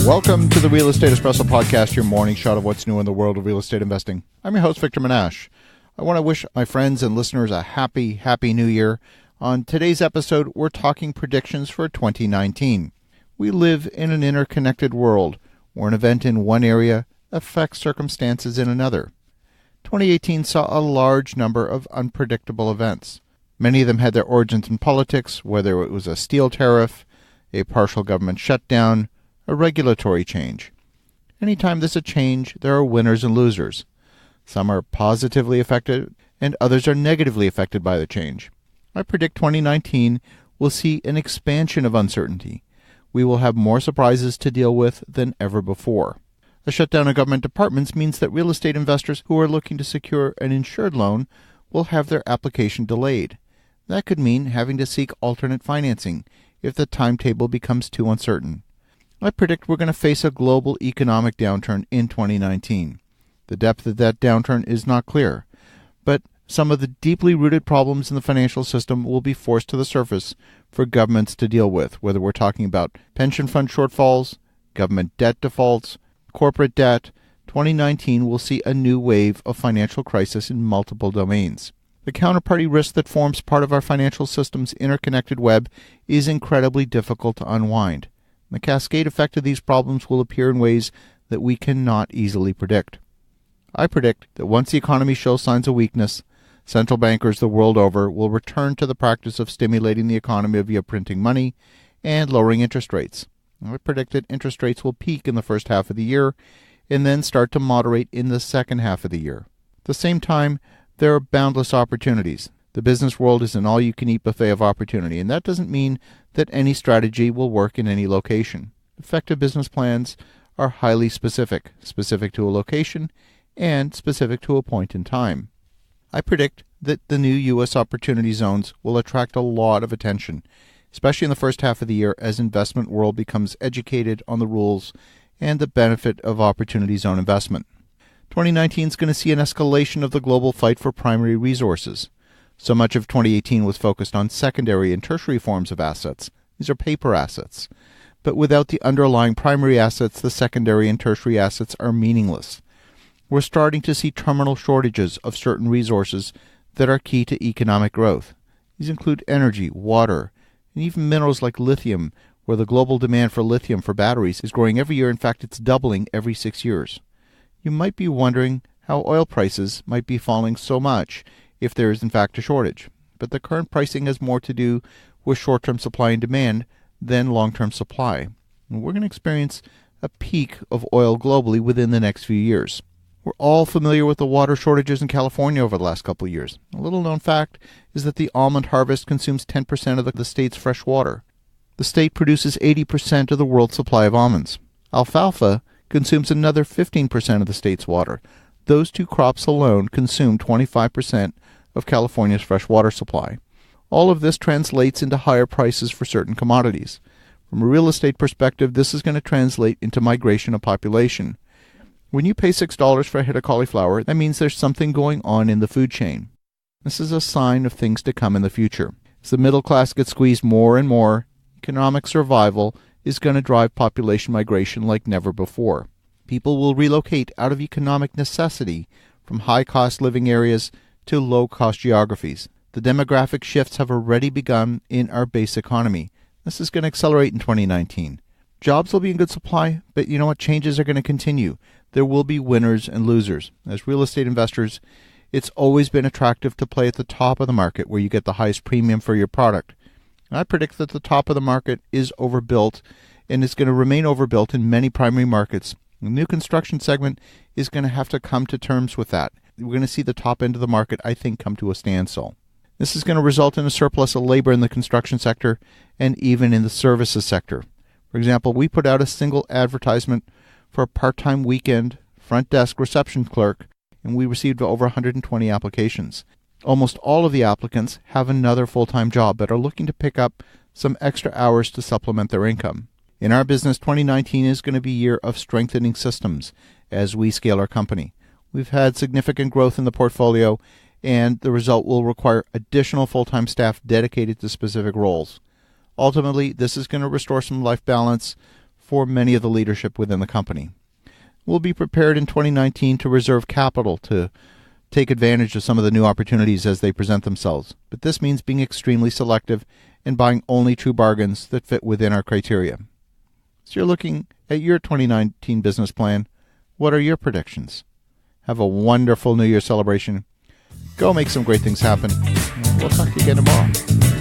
Welcome to the Real Estate Espresso Podcast, your morning shot of what's new in the world of real estate investing. I'm your host, Victor Menashe. I want to wish my friends and listeners a happy new year. On today's episode, we're talking predictions for 2019. We live in an interconnected world where an event in one area affects circumstances in another. 2018 saw a large number of unpredictable events. Many of them had their origins in politics, whether it was a steel tariff, a partial government shutdown, a regulatory change. Anytime there's a change, there are winners and losers. Some are positively affected, and others are negatively affected by the change. I predict 2019 will see an expansion of uncertainty. We will have more surprises to deal with than ever before. A shutdown of government departments means that real estate investors who are looking to secure an insured loan will have their application delayed. That could mean having to seek alternate financing if the timetable becomes too uncertain. I predict we're going to face a global economic downturn in 2019. The depth of that downturn is not clear, but some of the deeply rooted problems in the financial system will be forced to the surface for governments to deal with, whether we're talking about pension fund shortfalls, government debt defaults, corporate debt. 2019 will see a new wave of financial crisis in multiple domains. The counterparty risk that forms part of our financial system's interconnected web is incredibly difficult to unwind. The cascade effect of these problems will appear in ways that we cannot easily predict. I predict that once the economy shows signs of weakness, central bankers the world over will return to the practice of stimulating the economy via printing money and lowering interest rates. I predict that interest rates will peak in the first half of the year and then start to moderate in the second half of the year. At the same time, there are boundless opportunities. The business world is an all-you-can-eat buffet of opportunity, and that doesn't mean that any strategy will work in any location. Effective business plans are highly specific to a location and specific to a point in time. I predict that the new U.S. opportunity zones will attract a lot of attention, especially in the first half of the year as investment world becomes educated on the rules and the benefit of opportunity zone investment. 2019 is going to see an escalation of the global fight for primary resources. So much of 2018 was focused on secondary and tertiary forms of assets. These are paper assets. But without the underlying primary assets, the secondary and tertiary assets are meaningless. We're starting to see terminal shortages of certain resources that are key to economic growth. These include energy, water, and even minerals like lithium, where the global demand for lithium for batteries is growing every year. In fact, it's doubling every 6 years. You might be wondering how oil prices might be falling so much if there is in fact a shortage. But the current pricing has more to do with short-term supply and demand than long-term supply. And we're going to experience a peak of oil globally within the next few years. We're all familiar with the water shortages in California over the last couple of years. A little-known fact is that the almond harvest consumes 10% of the state's fresh water. The state produces 80% of the world's supply of almonds. Alfalfa consumes another 15% of the state's water. Those two crops alone consume 25% of California's fresh water supply. All of this translates into higher prices for certain commodities. From a real estate perspective, this is going to translate into migration of population. When you pay $6 for a head of cauliflower, that means there's something going on in the food chain. This is a sign of things to come in the future. As the middle class gets squeezed more and more, economic survival is going to drive population migration like never before. People will relocate out of economic necessity from high-cost living areas to low-cost geographies. The demographic shifts have already begun in our base economy. This is going to accelerate in 2019. Jobs will be in good supply, but you know what? Changes are going to continue. There will be winners and losers. As real estate investors, it's always been attractive to play at the top of the market where you get the highest premium for your product. And I predict that the top of the market is overbuilt and is going to remain overbuilt in many primary markets. The new construction segment is going to have to come to terms with that. We're going to see the top end of the market, I think, come to a standstill. This is going to result in a surplus of labor in the construction sector and even in the services sector. For example, we put out a single advertisement for a part-time weekend front desk reception clerk, and we received over 120 applications. Almost all of the applicants have another full-time job but are looking to pick up some extra hours to supplement their income. In our business, 2019 is going to be a year of strengthening systems as we scale our company. We've had significant growth in the portfolio, and the result will require additional full-time staff dedicated to specific roles. Ultimately, this is going to restore some life balance for many of the leadership within the company. We'll be prepared in 2019 to reserve capital to take advantage of some of the new opportunities as they present themselves. But this means being extremely selective and buying only true bargains that fit within our criteria. So you're looking at your 2019 business plan. What are your predictions? Have a wonderful New Year celebration. Go make some great things happen. We'll talk to you again tomorrow.